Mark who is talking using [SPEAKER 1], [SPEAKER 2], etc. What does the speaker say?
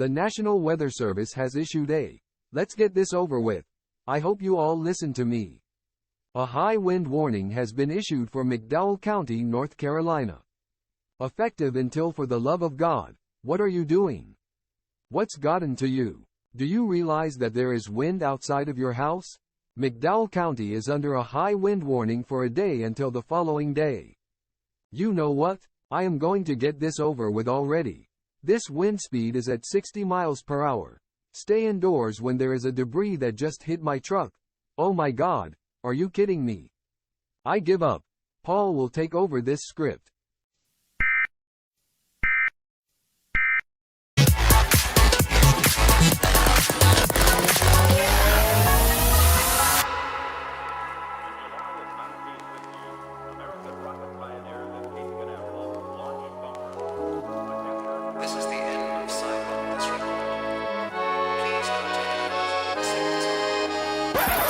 [SPEAKER 1] The National Weather Service has issued a "let's get this over with. I hope you all listen to me." A high wind warning has been issued for McDowell County, North Carolina. Effective until "for the love of God, what are you doing? What's gotten to you? Do you realize that there is wind outside of your house?" McDowell County is under a high wind warning for a day until the following day. You know what? I am going to get this over with already. This wind speed is at 60 miles per hour. Stay indoors when there is a debris that just hit my truck. Oh my God, are you kidding me? I give up. Paul will take over this script.
[SPEAKER 2] This is the end of cycle this record. Please continue with the sequence.